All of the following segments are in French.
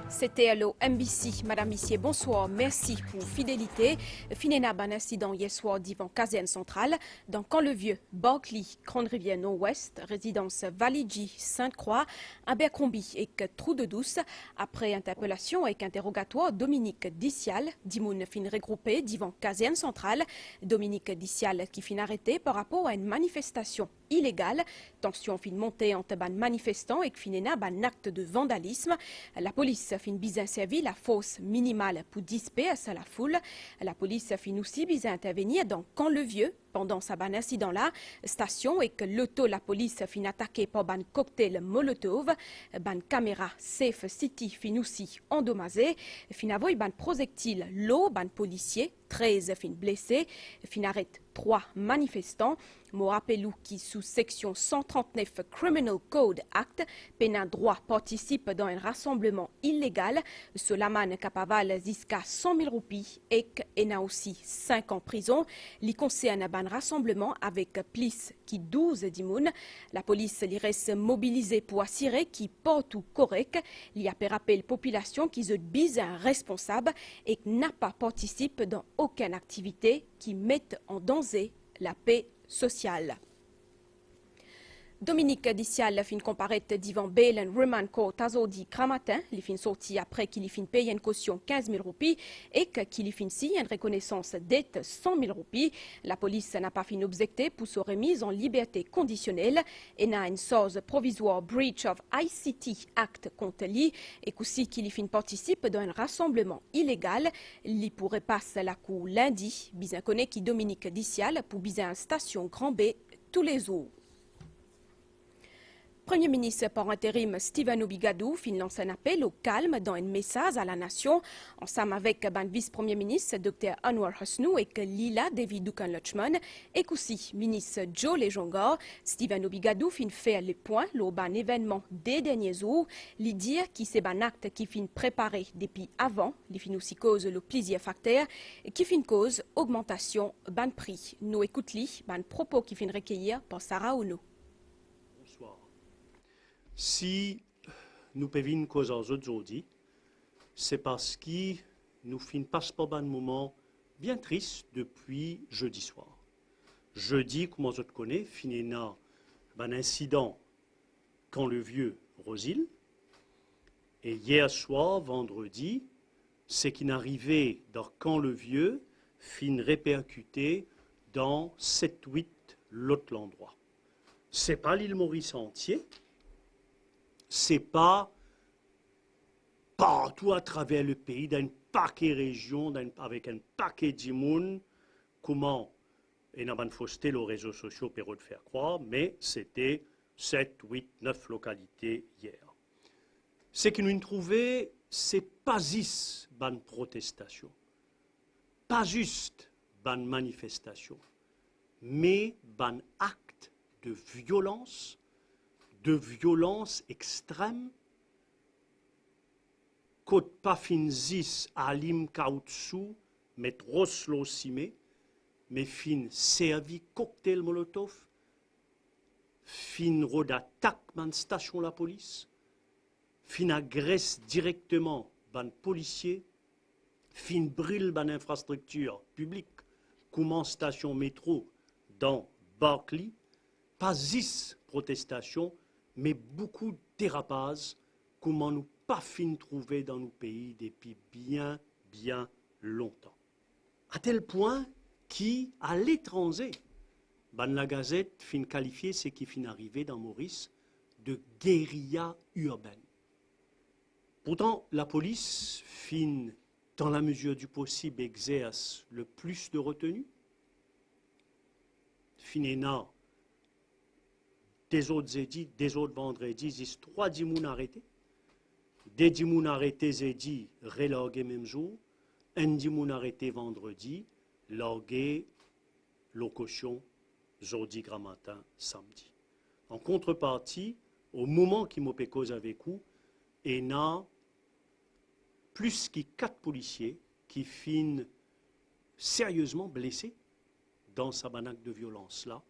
C'était le MBC. Madame, Messieurs, bonsoir. Merci pour fidélité. Finena ban incident hier soir devant caserne centrale dans Camp-le-Vieux, Barclay, Grande-Rivière Nord-Ouest, résidence Validji, Sainte-Croix, Abercrombie et Trou-de-Douce. Après interpellation avec interrogatoire, Dominique Dissial, Dimoun fin regroupé devant caserne centrale. Dominique Dissial qui fin arrêté par rapport à une manifestation illégale. Tension fin montée entre ban manifestants et Finena ban acte de vandalisme. La police fin bien servi la force minimale pour disperser la foule. La police fin aussi bien intervenir dans Camp-le-Vieux pendant ce ban incident-là. Station et que l'auto la police fin attaqué par ban cocktail Molotov. Ban caméra Safe City fin aussi endommagé. Fin avoy ban projectile l'eau ban policier 13 fin blessés. Fin arrête 3 manifestants. Mo rappelou qui sous section 139 Criminal Code Act, peine droit participe dans un rassemblement illégal. Cela man capaval jusqu'à 100 000 roupies et a aussi 5 ans prison. Li concerne un rassemblement avec plus qui 12 dimoun. La police li reste mobilisée pour assurer qui porte tout correct. Il y a per rappel population qui se bise un responsable et n'a pas participé dans aucune activité qui mette en danger la paix sociale. Dominique Dissial fin comparaître devant Bail and Remand Court azodi Kramatin, li fin sorti après qu'il fin paye une caution 15 000 roupies et qu'il fin si une reconnaissance dette 100 000 roupies. La police n'a pas fin objecté pour sa remise en liberté conditionnelle et n'a une source provisoire breach of ICT Act contre lui et qu'aussi qu'il fin participe dans un rassemblement illégal. Li pourrait passer la cour lundi, bien connaît qui Dominique Dissial pour bien station Grand B tous les jours. Premier ministre par intérim Steven Obigadou fin lance un appel au calme dans un message à la nation. Ensemble avec le vice-premier ministre Dr Anwar Hosnou et Lila David Dukan-Lutchman et aussi ministre Joe Lejongar, Steven Obigadou fin fait le point lors d'un événement des derniers jours. Li dire qui c'est un acte qui fin préparé depuis avant, li fin aussi cause le plaisir facteur et qui fin cause augmentation ban prix. Nous écoutons ban propos qui fin recueillir par Sarah Ouno. Si nous pouvons causer aujourd'hui, c'est parce que nous passons par un moment bien triste depuis jeudi soir. Jeudi, comme vous connaissez, finina un incident quand le vieux Rosil. Et hier soir, vendredi, c'est qu'il arrivait dans quand le vieux fin répercuté dans 7-8 l'autre endroit. C'est pas l'île Maurice entier. C'est pas partout à travers le pays, dans un paquet de régions, avec un paquet d'immunes, comment, et n'a pas fausseté les réseaux sociaux pour le faire croire, mais c'était 7, 8, 9 localités hier. Ce que nous trouvons, c'est pas juste une protestation, pas juste une manifestation, mais un acte de violence extrême, côte pas finzis alim kaoutsu, met roslo simé, mais fin servi cocktail molotov, fin rod attaque man station la police, fin agresse directement ban policier, fin brûle ban infrastructure publique, comme station métro dans Barclay, pas 10 protestations, mais beaucoup de dérapages, comment nous pas fin trouver dans nos pays depuis bien longtemps. À tel point qu'à l'étranger, la Gazette fin qualifié ce qui fin arrivé dans Maurice de guérilla urbaine. Pourtant, la police fin, dans la mesure du possible, exerce le plus de retenue. Finéna, des autres vendredis, ils ont 3 dimoun arrêtés. Des dimoun arrêtés, zedi, relargués même jour. Un dimoun arrêté vendredi, largué, locotion, jeudi, grand matin, samedi. En contrepartie, au moment qui m'a cause avec vous, il y a plus que 4 policiers qui finissent sérieusement blessés dans sa banaque de violence-là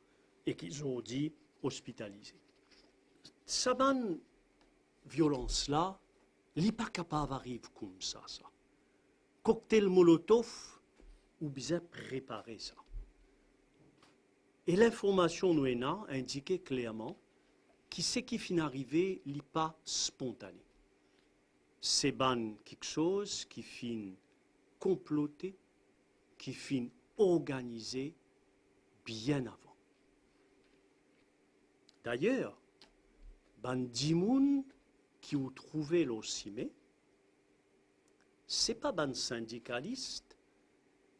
et qui ont dit hospitalisés. Ça ban violence-là, il n'est pas capable d'arriver comme ça. Cocktail Molotov, ou bien préparer ça. Et l'information nous a indiqué clairement que ce qui finit arrivé n'est pas spontané. C'est ban quelque chose qui finit comploté, qui finit organisé bien avant. D'ailleurs, ban dimoun qui ont trouvé l'OCIME, ce n'est pas ban syndicaliste,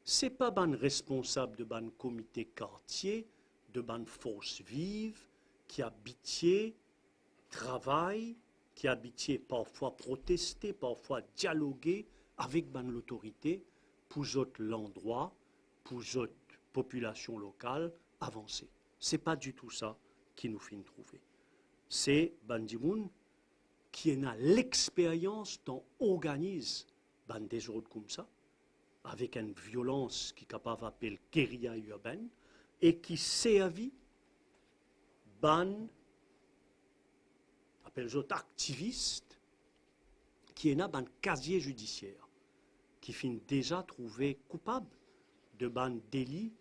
ce n'est pas ban responsable de ban comité quartier, de ban force vive, qui habitié, travaille, qui habitié parfois protester, parfois dialoguer avec ban l'autorité pour l'endroit, pour la population locale avancer. Ce n'est pas du tout ça qui nous fait trouver. C'est Bandimoun qui a l'expérience d'en organiser ban des ordres comme ça, avec une violence qui est capable d'appeler guérilla urbaine, et qui servi ban, appelle les autres activistes, qui est un casier judiciaire, qui finit déjà trouvé coupable de ban délit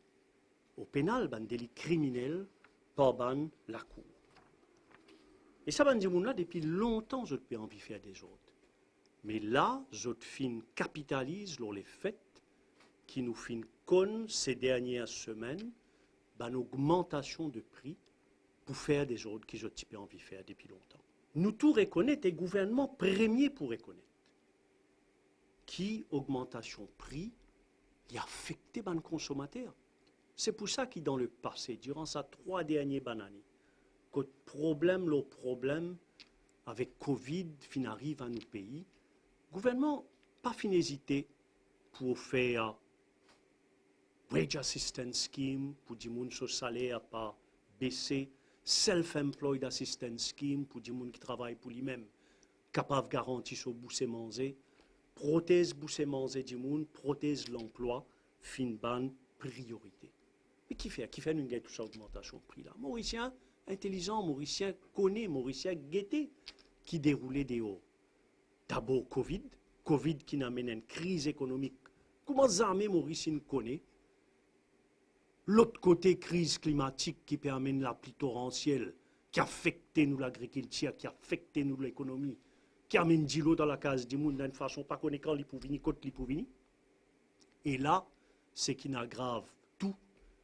au pénal, ban délit criminel, par ban la cour. Et ça, ban là depuis longtemps, je peux envie faire des autres. Mais là, je fin capitalise sur les faits qui nous fin con ces dernières semaines, ban augmentation de prix pour faire des autres qui je peux envie faire depuis longtemps. Nous tous reconnaissons, et le gouvernement premier pour reconnaître, qui augmentation prix il a affecté les consommateurs. C'est pour ça que dans le passé, durant ces 3 dernières années, que le problème avec Covid fin arrive à nos pays, le gouvernement n'a pas fin hésité pour faire wage assistance scheme, pour dire que son salaire n'a pas baissé, self-employed assistance scheme, pour dire qui travaille pour lui-même, capable de garantir son bousser manger, prothèse bousser manger du monde, prothèse l'emploi, fin ban priorité. Mais qui fait une toute cette augmentation de prix là? Mauricien intelligent, Mauricien connaît, Mauricien guetté, qui déroulait des hauts. D'abord Covid qui amène une crise économique. Comment jamais Mauricien connaît? L'autre côté, crise climatique qui permet la pluie torrentielle, qui affecte nous l'agriculture, qui affecte nous l'économie, qui amène de l'eau dans la case du monde d'une façon pas qu'on est quand il peut venir, quand il peut venir. Et là, ce qui n'aggrave tout,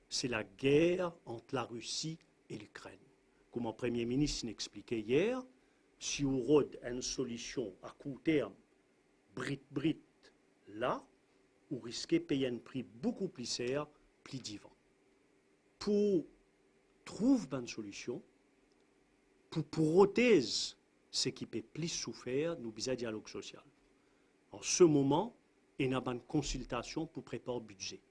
c'est la guerre entre la Russie et l'Ukraine. Comme le Premier ministre l'expliquait hier, si on rôde une solution à court terme, brit, là, on risque de payer un prix beaucoup plus cher, plus divin. Pour trouver une solution, pour protéger ce qui peut plus souffrir, nous avons un dialogue social. En ce moment, il y a une consultation pour préparer le budget.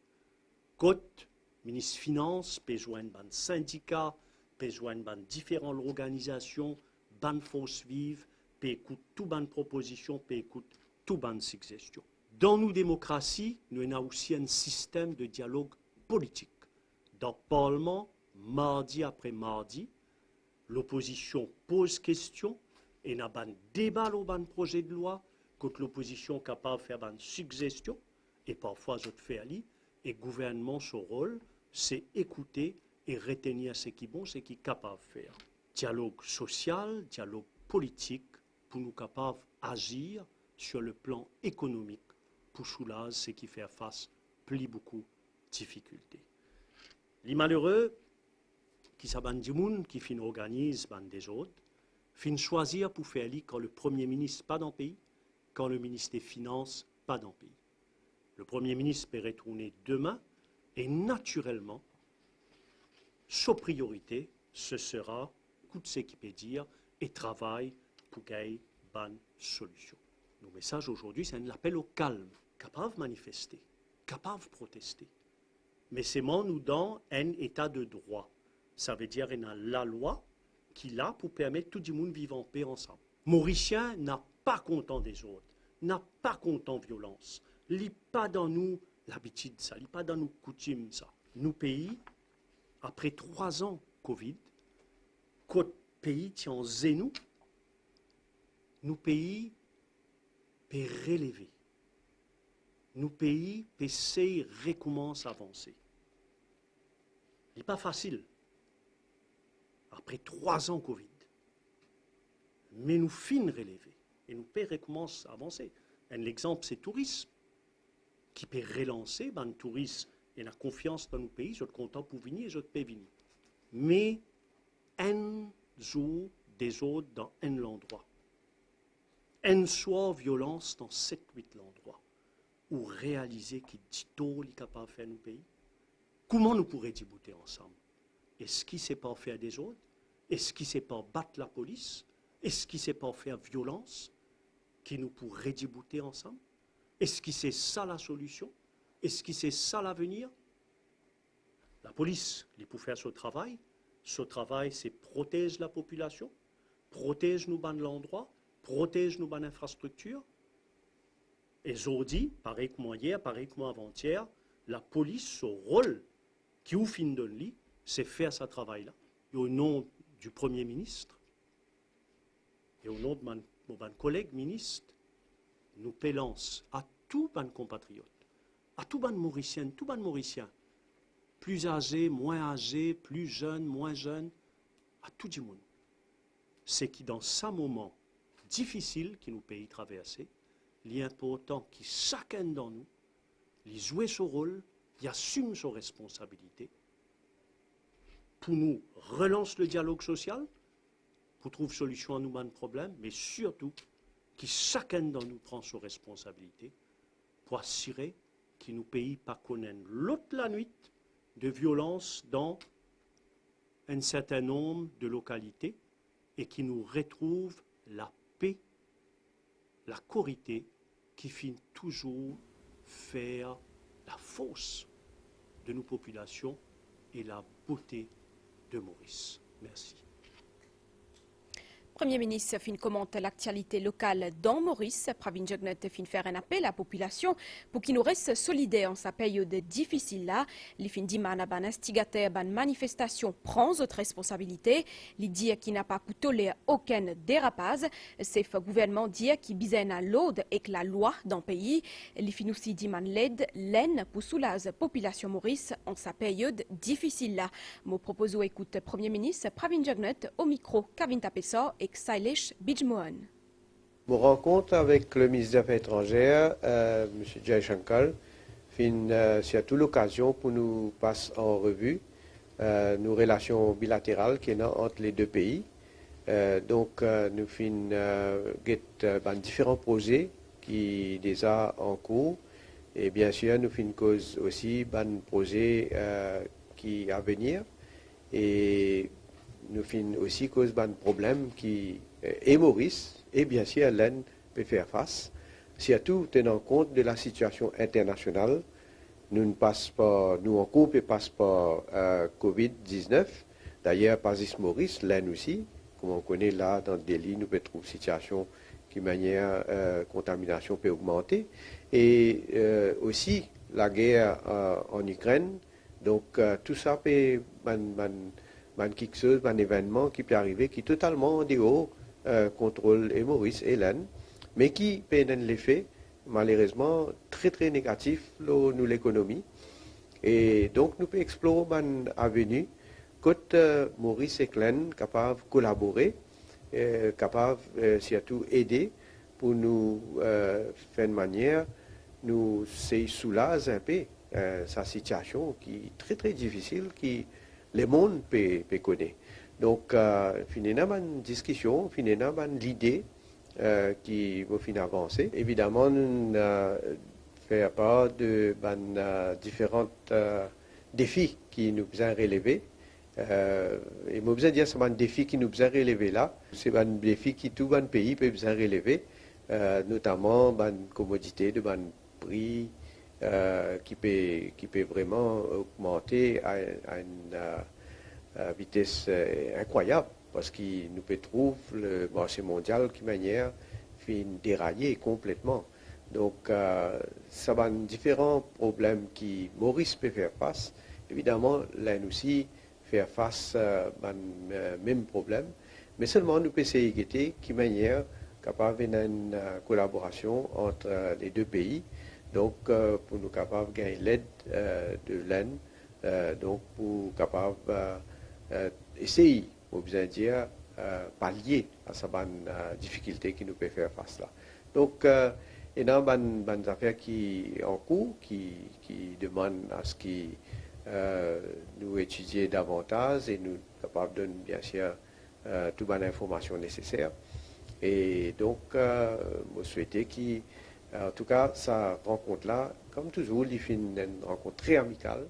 Côte, ministre des Finances, peut joindre un syndicat, peut joindre différentes organisations, ban force vive, peut écouter toutes les propositions, peut écouter toutes les suggestions. Dans nos démocraties, nous avons aussi un système de dialogue politique. Dans le Parlement, mardi après mardi, l'opposition pose question et n'a pas de débat sur un projet de loi, quand l'opposition est capable de faire une suggestion, et parfois je fais aller, et le gouvernement, son rôle, c'est écouter et retenir ce qui est bon, ce qui est capable de faire. Dialogue social, dialogue politique, pour nous capables d'agir sur le plan économique, pour soulager ce qui fait face plus beaucoup de difficultés. Les malheureux, qui s'abandonnent du monde, qui fin organisent des autres, fin choisir pour faire aller quand le Premier ministre pas dans le pays, quand le ministre des Finances pas dans le pays. Le Premier ministre peut retourner demain et naturellement, sa priorité, ce sera, écoute ce qu'il peut dire, et travaille pour gagner une solution. Nos messages aujourd'hui, c'est un appel au calme, capable de manifester, capable de protester. Mais c'est nous dans un état de droit. Ça veut dire qu'il y a la loi qui est là pour permettre tout le monde de vivre en paix ensemble. Mauricien n'a pas content des autres, n'a pas content de violence. Il n'est pas dans nous l'habitude de ça, il n'est pas dans nous coutumes ça. Nos pays, après 3 ans Covid, côté pays tient en zénou, nous pays peut relever. Nous pays peut essayer recommence à avancer. Ce n'est pas facile. Après 3 ans Covid. Mais nous fin relever. Et nous peut recommencer à avancer. Un exemple, c'est le tourisme. Qui peut relancer, le tourisme et la confiance dans nos pays, je suis content pour venir et je peux venir. Mais un jour des autres dans un endroit. Un soir violence dans 7-8 endroits. Ou réaliser qu'il dit tout est capable de faire nos pays. Comment nous pourrions débouter ensemble? Est-ce qu'il ne sait pas faire des autres? Est-ce qu'il ne sait pas battre la police? Est-ce qu'il ne sait pas faire violence? Qui nous pourrait débouter ensemble? Est-ce que c'est ça la solution? Est-ce que c'est ça l'avenir? La police, il peut faire son travail. Ce travail, c'est protéger la population, protège nous ban l'endroit, protège nos ban infrastructures. Et aujourd'hui, pareil que moi hier, pareil que moi avant-hier, la police, son rôle, qui au fin de lit, c'est faire ce travail-là. Et au nom du Premier ministre, et au nom de mon collègue ministre, nous pélance à tous nos compatriotes, à tous nos Mauriciens, tous nos Mauriciens, plus âgés, moins âgés, plus jeunes, moins jeunes, à tout le monde. C'est que dans ce moment difficile que nous pays traverser, il est important que chacun d'entre nous, il joue son rôle, il assume ses responsabilités, pour nous relance le dialogue social, pour trouver solution à nos problèmes, mais surtout que chacun d'entre nous prend ses responsabilités pour assurer que nos pays pas connaissent l'autre la nuit de violence dans un certain nombre de localités et qui nous retrouve la paix, la corité qui finit toujours faire la force de nos populations et la beauté de Maurice. Merci. Premier ministre fin commente l'actualité locale dans Maurice. Pravin Jugnut fin faire un appel à la population pour qu'il nous reste solidaire en sa période difficile là. Il fin dit man ban instigateur ban manifestation prend votre responsabilité. Il dit qu'il n'a pas pu tolérer aucun dérapage. C'est le gouvernement dit qu'il bisaine à l'ordre et que la loi dans le pays. Il fin aussi dit man l'aide l'aine pour soulager la population Maurice en sa période difficile là. Mon proposons écoute Premier ministre Pravin Jugnut au micro Kavin Tapessa et Sailesh Bijmohan. Mon rencontre avec le ministre des Affaires étrangères, M. Jay Shankar, c'est toute l'occasion pour nous passer en revue nos relations bilatérales qui sont entre les deux pays. Donc, nous faisons différents projets qui sont déjà en cours. Et bien sûr, nous faisons cause aussi d'un projet qui est à venir. Et nous faisons aussi cause d'un problème qui est Maurice et bien sûr l'Inde peut faire face, surtout tenant compte de la situation internationale. Nous ne passons pas, nous en couple ne passe pas Covid-19. D'ailleurs, pas juste Maurice, l'Inde aussi. Comme on connaît là, dans le Delhi, nous pouvons trouver une situation qui, manière contamination peut augmenter. Et aussi la guerre en Ukraine. Donc tout ça peut quelque chose, un événement qui peut arriver, qui est totalement en dehors contrôle et Maurice et l'Inde, mais qui peut donner l'effet, malheureusement, très très négatif nous l'économie. Et donc nous pouvons explorer une avenue côté Maurice et l'Inde capables de collaborer, capables surtout aider pour nous faire une manière, nous soulager un peu sa situation qui est très très difficile, qui le monde peut connaître. Donc, finalement, une discussion, finalement, l'idée qui va avancer. Évidemment, nous faisons part de différents défis qui nous ont relevés. Et je veux dire, c'est un défi qui nous a relevés là. C'est un défi qui tout le pays peut relever, notamment la commodité de prix. Qui peut vraiment augmenter à une vitesse incroyable parce qu'il nous peut trouver le marché mondial qui manière fait dérailler complètement. Donc ça va différents problèmes qui Maurice peut faire face. Évidemment, l'Inde aussi faire face à même problème, mais seulement nous pouvons essayer qui manière capable d'une collaboration entre les deux pays, donc pour nous capables de gagner l'aide de l'ANE, donc pour capable essayer, on besoin dire, pallier à ces difficultés qui nous peut faire face là. Donc, il y a des affaires qui en cours, qui demandent à ce que nous étudions davantage et nous capables de donner bien sûr toute bonne information nécessaire. Et donc, je souhaitais en tout cas, cette rencontre-là, comme toujours, il fait une rencontre très amicale.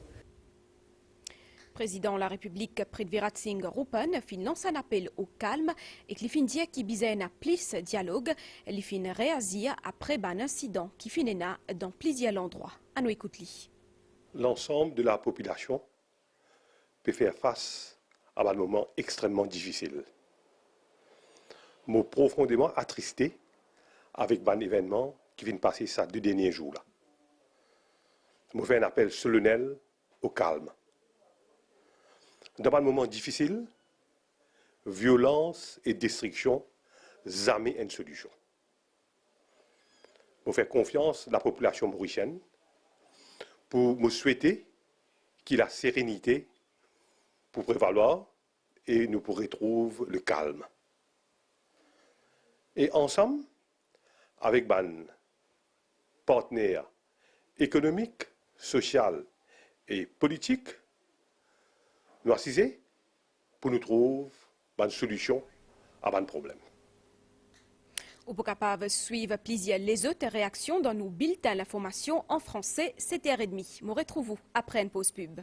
Président de la République Prithviraj Singh Rupan lance un appel au calme et qu'il fin dire qu'il besoin à plus dialogue, il fin réagir après un incident qui fin dans plusieurs endroits. À nous écouter. L'ensemble de la population peut faire face à un moment extrêmement difficile. Je suis profondément attristé avec un événement qui vient de passer ces 2 derniers jours-là. Je fais un appel solennel au calme. Dans un moment difficile, violence et destruction, jamais une solution. Je fais confiance à la population mauricienne pour me souhaiter qu'il y ait la sérénité pour prévaloir et nous pour retrouver le calme. Et ensemble, avec nos partenaires économiques, sociaux et politiques, nous assiser pour nous trouver une solution à un problème. Vous pouvez capable suivre plusieurs les autres réactions dans nos bulletins l'information en français 7h30. Nous retrouvons après une pause pub.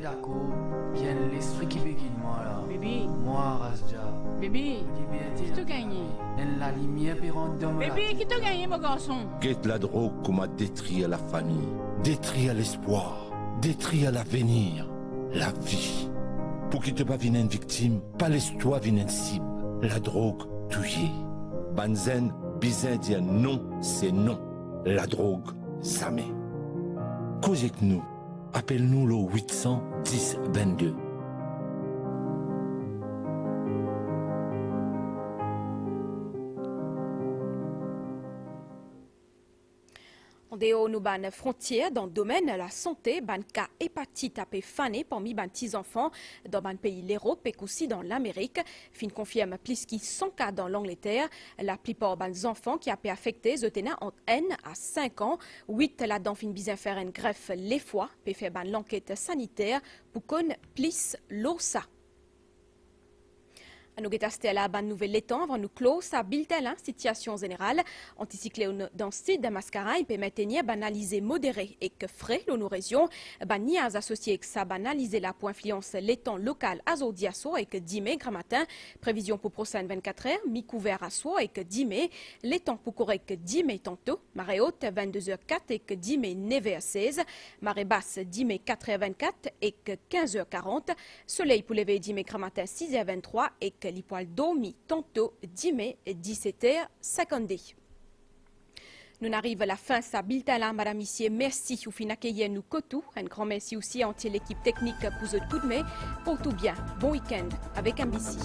D'accord, qu'il y a l'esprit qui begine moi là. Bébé. Moi, Rasja. Bébé, qui t'a gagné? La lumière pérante dans moi. Bébé, qui t'a gagné, mon garçon? Guette la drogue comme a détruit la famille, détruit l'espoir, détruit l'avenir, la vie. Pour qu'il te pas vienne une victime, pas l'histoire vienne une cible. La drogue tuée. Banzen, bizin dire non, c'est non. La drogue, jamais. Cause avec nous. Appelle-nous le 810 22. En dehors nous ban frontières dans le domaine de la santé, ban cas hépatite a fané parmi ban petits enfants dans ban pays l'Europe et aussi dans l'Amérique. Fin confirme plus de 100 cas dans l'Angleterre. La plupart ban enfants qui a été affectés zotena entre 1 à 5 ans. 8 là-dedans fin bien faire une greffe les fois, peut faire ban l'enquête sanitaire pour qu'on plus l'osa. Nous avons la bonne nouvelle étant avant nous close à bulletin situation générale. Anticyclone dans le sud de Mascaray peut maintenir banaliser modéré et que frais nos régions. Ni à associer avec ça banaliser la pour influence l'étang local à Zodiasso et que 10 mai grand matin. Prévision pour prochaine 24 heures, mi-couvert à soi et que 10 mai. L'étang pour correct 10 mai tantôt. Marée haute 22h04 et que 10 mai 9h16. Marée basse 10 mai 4h24 et que 15h40. Soleil pour lever 10 mai grand matin 6h23 et que l'hypoil dormi tantôt 10 mai 17h50. Nous arrivons à la fin de ce bulletin là, madame, messieurs. Merci au fin d'accueillir nous Kotou. Un grand merci aussi à l'équipe technique pour ce coup de main. Pour tout bien, bon week-end avec MBC.